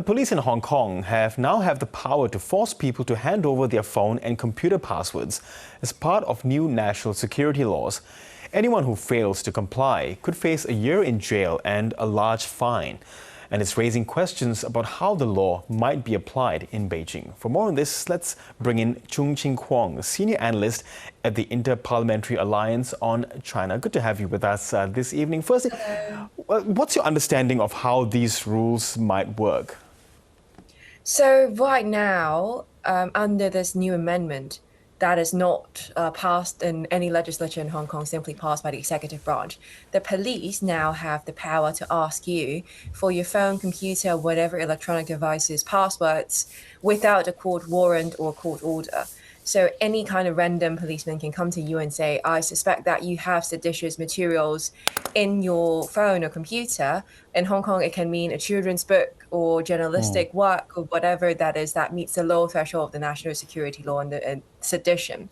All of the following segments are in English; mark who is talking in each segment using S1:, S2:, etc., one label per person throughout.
S1: The police in Hong Kong now have the power to force people to hand over their phone and computer passwords as part of new national security laws. Anyone who fails to comply could face a year in jail and a large fine. And it's raising questions about how the law might be applied in Beijing. For more on this, let's bring in Chung Ching Kwong, a senior analyst at the Inter-Parliamentary Alliance on China. Good to have you with us this evening. Firstly, what's your understanding of how these rules might work?
S2: So right now, under this new amendment, that is not passed in any legislature in Hong Kong, simply passed by the executive branch. The police now have the power to ask you for your phone, computer, whatever electronic devices, passwords, without a court warrant or court order. So any kind of random policeman can come to you and say, I suspect that you have seditious materials in your phone or computer. In Hong Kong, it can mean a children's book or journalistic work or whatever that is that meets the low threshold of the national security law and sedition.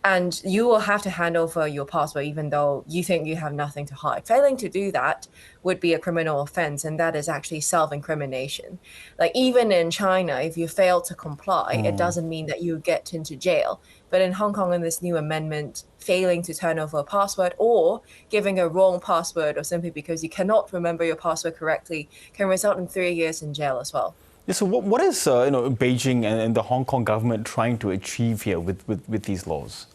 S2: And you will have to hand over your password even though you think you have nothing to hide. Failing to do that would be a criminal offense, and that is actually self-incrimination. Like even in China, if you fail to comply, it doesn't mean that you get into jail. But in Hong Kong, in this new amendment, failing to turn over a password or giving a wrong password or simply because you cannot remember your password correctly can result in 3 years in jail as well.
S1: Yeah, so what is Beijing and the Hong Kong government trying to achieve here with these laws?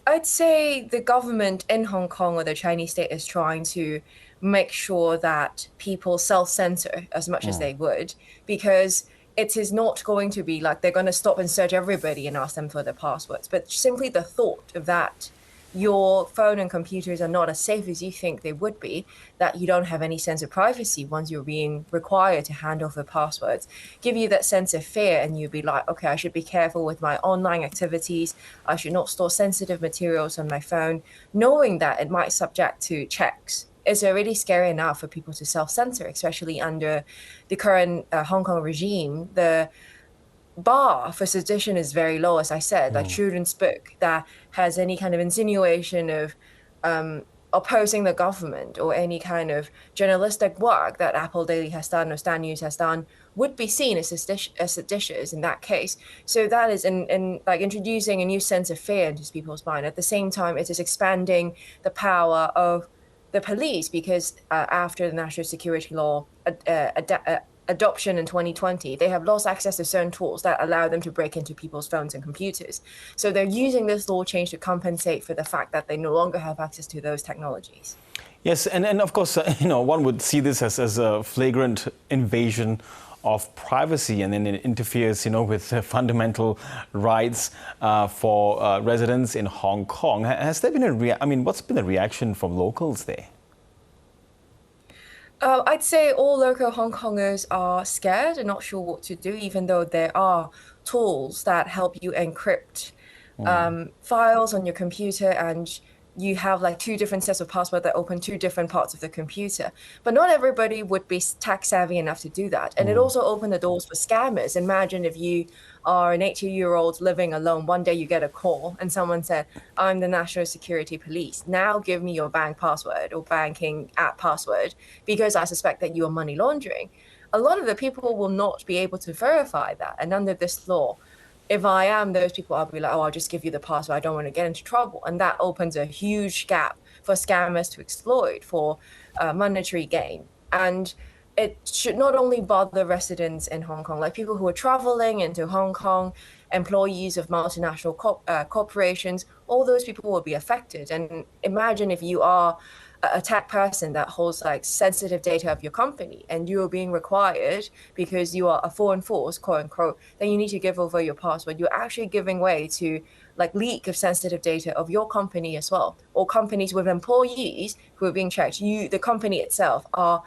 S2: I'd say the government in Hong Kong or the Chinese state is trying to make sure that people self-censor as much as they would, because it is not going to be like they're going to stop and search everybody and ask them for their passwords, but simply the thought of that your phone and computers are not as safe as you think they would be, that you don't have any sense of privacy once you're being required to hand over passwords, give you that sense of fear, and you'd be like, okay, I should be careful with my online activities. I should not store sensitive materials on my phone, knowing that it might subject to checks. It's already scary enough for people to self-censor, especially under the current Hong Kong regime. The bar for sedition is very low, as I said, like children's book that has any kind of insinuation of opposing the government or any kind of journalistic work that Apple Daily has done or Stan News has done would be seen as seditious in that case. So that is in like introducing a new sense of fear into people's mind. At the same time, it is expanding the power of the police because after the national security law adoption in 2020, they have lost access to certain tools that allow them to break into people's phones and computers. So they're using this law change to compensate for the fact that they no longer have access to those technologies.
S1: Yes, and of course, one would see this as a flagrant invasion of privacy, and then it interferes, with fundamental rights for residents in Hong Kong. Has there been what's been the reaction from locals there?
S2: I'd say all local Hong Kongers are scared and not sure what to do, even though there are tools that help you encrypt files on your computer, and you have like 2 different sets of passwords that open 2 different parts of the computer. But not everybody would be tech savvy enough to do that. And it also opened the doors for scammers. Imagine if you are an 80-year-old living alone. One day you get a call and someone said, I'm the National Security Police. Now give me your bank password or banking app password because I suspect that you are money laundering. A lot of the people will not be able to verify that. And under this law, if I am those people, I'll be like, oh, I'll just give you the password. I don't want to get into trouble. And that opens a huge gap for scammers to exploit for monetary gain. And it should not only bother residents in Hong Kong, like people who are traveling into Hong Kong, employees of multinational corporations, all those people will be affected. And imagine if you are a tech person that holds like sensitive data of your company and you are being required because you are a foreign force, quote unquote, then you need to give over your password. You're actually giving way to like leak of sensitive data of your company as well, or companies with employees who are being checked. The company itself are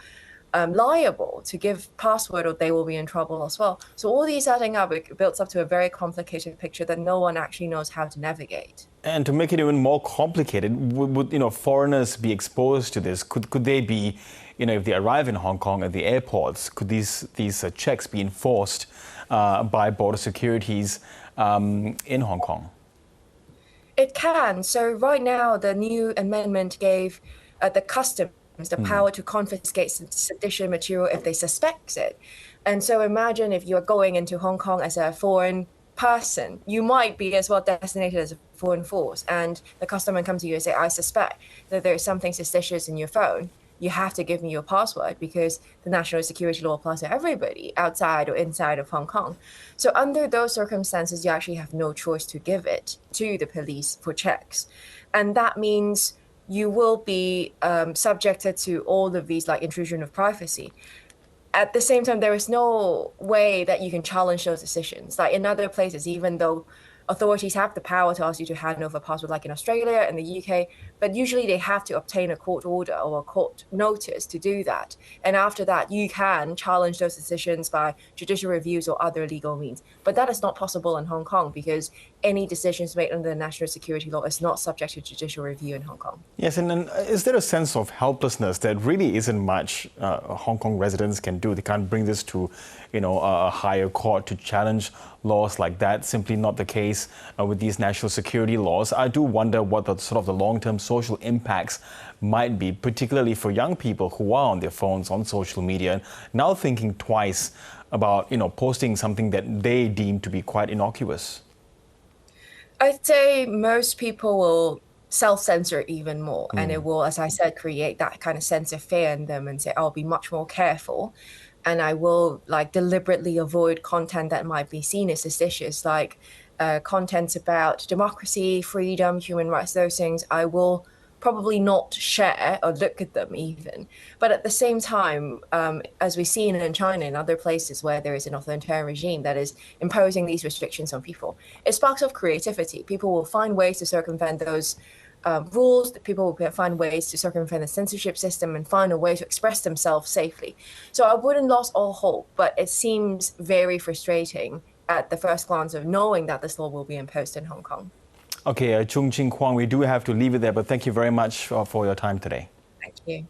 S2: liable to give password or they will be in trouble as well. So all these adding up, it builds up to a very complicated picture that no one actually knows how to navigate.
S1: And to make it even more complicated, would foreigners be exposed to this? Could they be, if they arrive in Hong Kong at the airports, could these checks be enforced by border securities in Hong Kong?
S2: It can. So right now, the new amendment gave the customs the power to confiscate sedition material if they suspect it. And so imagine if you're going into Hong Kong as a foreign person, you might be as well designated as a foreign force, and the customer comes to you and say, I suspect that there's something suspicious in your phone. You have to give me your password because the national security law applies to everybody outside or inside of Hong Kong. So under those circumstances, you actually have no choice to give it to the police for checks. And that means you will be subjected to all of these like intrusion of privacy. At the same time, there is no way that you can challenge those decisions. Like in other places, even though authorities have the power to ask you to hand over a password, like in Australia and the UK, but usually they have to obtain a court order or a court notice to do that. And after that, you can challenge those decisions by judicial reviews or other legal means. But that is not possible in Hong Kong because any decisions made under the national security law is not subject to judicial review in Hong Kong.
S1: Yes, and then is there a sense of helplessness that really isn't much Hong Kong residents can do? They can't bring this to, a higher court to challenge laws like that. Simply not the case with these national security laws. I do wonder what the sort of the long-term social impacts might be, particularly for young people who are on their phones, on social media, and now thinking twice about, posting something that they deem to be quite innocuous.
S2: I'd say most people will self-censor even more, and it will, as I said, create that kind of sense of fear in them and say, I'll be much more careful, and I will like deliberately avoid content that might be seen as suspicious, like content about democracy, freedom, human rights, those things. I will probably not share or look at them even. But at the same time, as we've seen in China and other places where there is an authoritarian regime that is imposing these restrictions on people, it sparks off creativity. People will find ways to circumvent those rules. People will find ways to circumvent the censorship system and find a way to express themselves safely. So I wouldn't lose all hope, but it seems very frustrating at the first glance of knowing that this law will be imposed in Hong Kong.
S1: Okay, Chung Ching Kwong, we do have to leave it there, but thank you very much for your time today.
S2: Thank you.